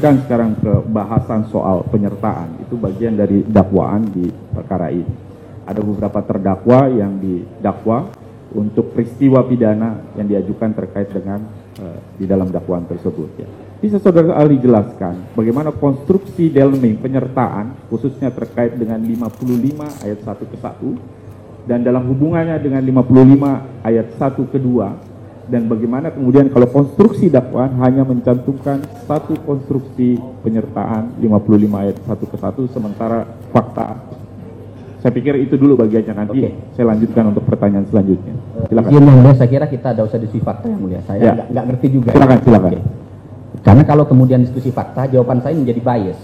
lanjutkan sekarang ke bahasan soal penyertaan. Itu bagian dari dakwaan di perkara ini. Ada beberapa terdakwa yang didakwa untuk peristiwa pidana yang diajukan terkait dengan di dalam dakwaan tersebut. Ya. Bisa saudara ahli jelaskan bagaimana konstruksi delming penyertaan khususnya terkait dengan 55 ayat 1 ke 1 dan dalam hubungannya dengan 55 ayat 1 ke 2 dan bagaimana kemudian kalau konstruksi dakwaan hanya mencantumkan satu konstruksi penyertaan 55 ayat 1 ke 1 sementara fakta. Saya pikir itu dulu bagiannya, nanti saya lanjutkan untuk pertanyaan selanjutnya. Silakan. Yang mulia, saya kira kita ada usah diskusi fakta yang mulia. Saya nggak ngerti juga. Silakan. Okay. Karena kalau kemudian diskusi fakta, jawaban saya menjadi bias.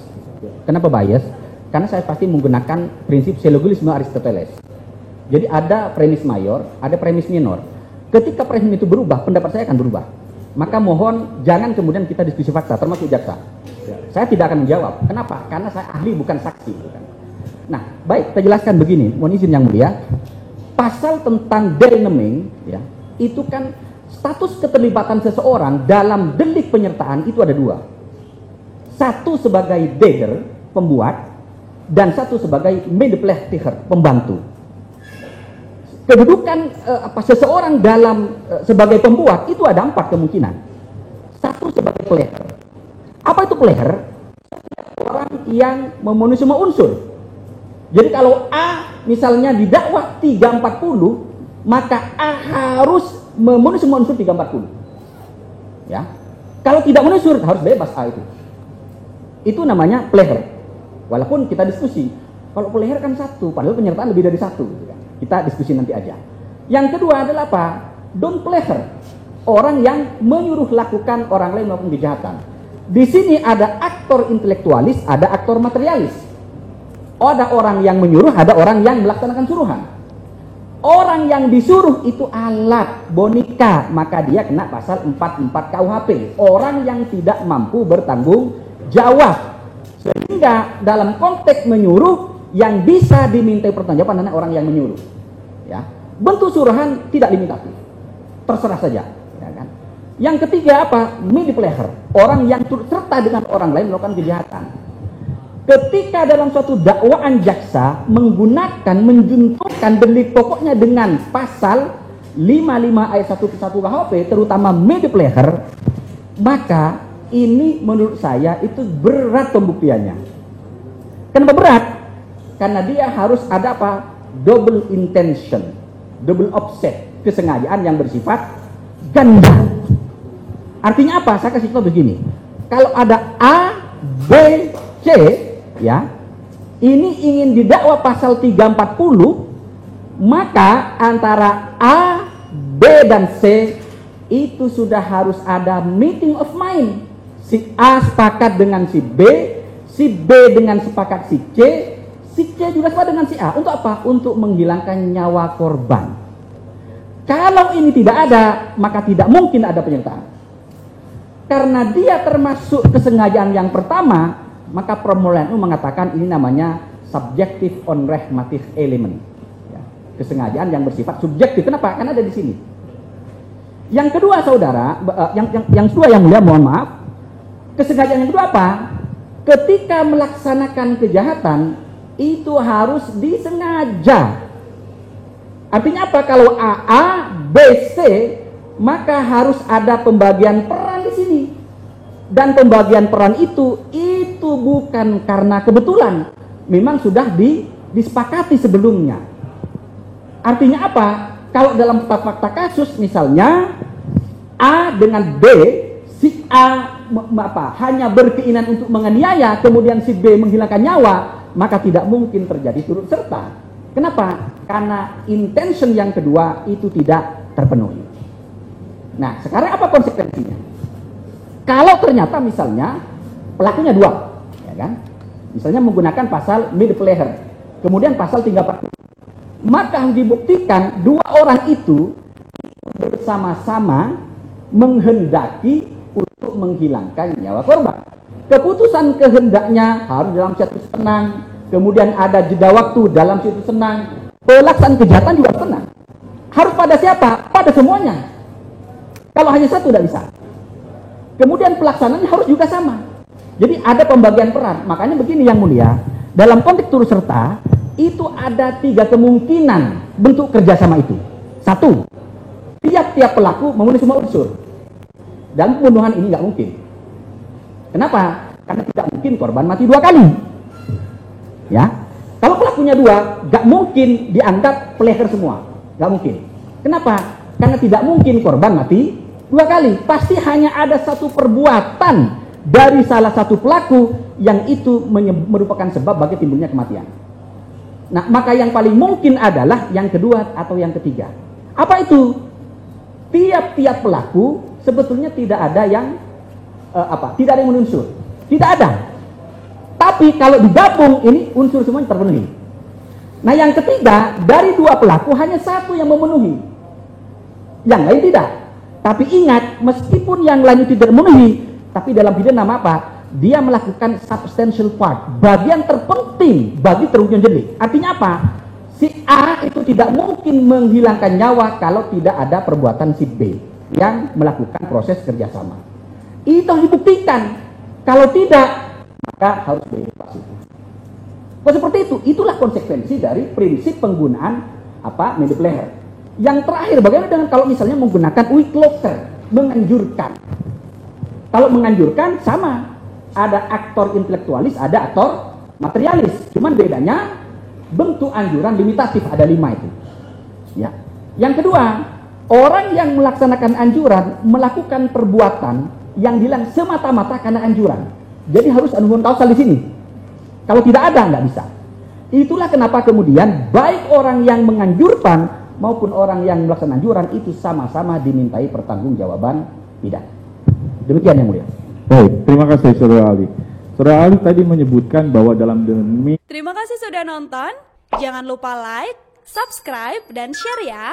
Kenapa bias? Karena saya pasti menggunakan prinsip syllogisme Aristoteles. Jadi ada premis mayor, ada premis minor. Ketika premis itu berubah, pendapat saya akan berubah. Maka mohon jangan kemudian kita diskusi fakta, termasuk jaksa. Saya tidak akan menjawab. Kenapa? Karena saya ahli bukan saksi. Bukan. Nah, baik, saya jelaskan begini, mohon izin yang mulia. Pasal tentang delming, ya, itu kan status keterlibatan seseorang dalam delik penyertaan itu ada dua. Satu sebagai dager, pembuat, dan satu sebagai medeplechter, pembantu. Kedudukan seseorang dalam sebagai pembuat itu ada 4 kemungkinan. Satu sebagai pleher. Apa itu pleher? Orang yang memenuhi semua unsur. Jadi kalau A misalnya didakwa 340, maka A harus memenuhi semua unsur 340. Ya. Kalau tidak memenuhi unsur harus bebas A itu. Itu namanya pleher. Walaupun kita diskusi, kalau pleher kan satu, padahal penyertaan lebih dari satu. Kita diskusi nanti aja. Yang kedua adalah apa? Don't pleasure. Orang yang menyuruh lakukan orang lain melakukan kejahatan. Di sini ada aktor intelektualis, ada aktor materialis. Ada orang yang menyuruh, ada orang yang melaksanakan suruhan. Orang yang disuruh itu alat, boneka, maka dia kena pasal 44 KUHP. Orang yang tidak mampu bertanggung jawab. Sehingga dalam konteks menyuruh, yang bisa dimintai pertanggungjawaban adalah orang yang menyuruh. Ya. Bentuk suruhan tidak limitatif, terserah saja. Ya kan? Yang ketiga apa? Medepleher, orang yang turut serta dengan orang lain melakukan kejahatan. Ketika dalam suatu dakwaan jaksa menggunakan, menjunturkan delik pokoknya dengan pasal 55 ayat 1 ke 1 KUHP, terutama medepleher, maka ini menurut saya itu berat pembuktiannya. Kenapa berat? Karena dia harus ada apa? Double intention, double offset, kesengajaan yang bersifat ganda. Artinya apa? Saya kasih contoh begini. Kalau ada A, B, C, ya, ini ingin didakwa pasal 340, maka antara A, B, dan C itu sudah harus ada meeting of mind. Si A sepakat dengan si B dengan sepakat si C juga sepakat dengan si A. Untuk apa? Untuk menghilangkan nyawa korban. Kalau ini tidak ada, maka tidak mungkin ada penyertaan. Karena dia termasuk kesengajaan yang pertama, maka permulaan mengatakan ini namanya subjective unrehmative element. Ya, kesengajaan yang bersifat subjektif. Kenapa? Karena ada di sini. Yang kedua, saudara, yang kedua yang mulia, mohon maaf, kesengajaan yang kedua apa? Ketika melaksanakan kejahatan itu harus disengaja. Artinya apa? Kalau A, B, C, maka harus ada pembagian peran di sini. Dan pembagian peran itu bukan karena kebetulan, memang sudah disepakati sebelumnya. Artinya apa? Kalau dalam fakta kasus misalnya A dengan B, si A hanya berkeinginan untuk menganiaya, kemudian si B menghilangkan nyawa, maka tidak mungkin terjadi turut serta. Kenapa? Karena intention yang kedua itu tidak terpenuhi. Nah, sekarang apa konsekuensinya? Kalau ternyata misalnya pelakunya dua, ya kan? Misalnya menggunakan pasal medepleher, kemudian pasal 340, maka harus dibuktikan dua orang itu bersama-sama menghendaki untuk menghilangkan nyawa korban. Keputusan kehendaknya harus dalam situs tenang, kemudian ada jeda waktu dalam situs tenang, pelaksanaan kejahatan juga tenang. Harus pada siapa? Pada semuanya. Kalau hanya satu tidak bisa. Kemudian pelaksanaannya harus juga sama. Jadi ada pembagian peran. Makanya begini Yang Mulia, dalam konteks turut serta itu ada 3 kemungkinan bentuk kerjasama itu. 1, tiap-tiap pelaku memenuhi semua unsur. Dan pembunuhan ini nggak mungkin. Kenapa? Karena tidak mungkin korban mati 2 kali. Ya, kalau pelakunya 2, nggak mungkin dianggap peleher semua. Nggak mungkin. Kenapa? Karena tidak mungkin korban mati 2 kali. Pasti hanya ada satu perbuatan dari salah satu pelaku yang itu merupakan sebab bagi timbulnya kematian. Nah, maka yang paling mungkin adalah yang kedua atau yang ketiga. Apa itu? Tiap-tiap pelaku sebetulnya tidak ada yang tidak ada yang menunsur. Tidak ada. Tapi kalau digabung ini unsur semuanya terpenuhi. Nah, yang ketiga, dari 2 pelaku hanya 1 yang memenuhi. Yang lain tidak. Tapi ingat, meskipun yang lain tidak memenuhi, tapi dalam pidana nama apa? Dia melakukan substantial part, bagian terpenting bagi terwujudnya delik. Artinya apa? Si A itu tidak mungkin menghilangkan nyawa kalau tidak ada perbuatan si B yang melakukan proses kerjasama. Itu harus dibuktikan. Kalau tidak, maka harus bebas itu. Kalau seperti itu, itulah konsekuensi dari prinsip penggunaan media player. Yang terakhir, bagaimana dengan kalau misalnya menggunakan wickloffer, menganjurkan? Kalau menganjurkan sama, ada aktor intelektualis, ada aktor materialis. Cuman bedanya bentuk anjuran limitatif, ada 5 itu. Ya. Yang kedua, orang yang melaksanakan anjuran melakukan perbuatan yang bilang semata-mata karena anjuran. Jadi harus hubungan kausal di sini. Kalau tidak ada, nggak bisa. Itulah kenapa kemudian baik orang yang menganjurkan maupun orang yang melaksanakan anjuran itu sama-sama dimintai pertanggungjawaban pidana. Demikian Yang Mulia. Baik, terima kasih Saudara Ali. Saudara Ali tadi menyebutkan bahwa dalam demi. Terima kasih sudah nonton. Jangan lupa like, subscribe, dan share ya.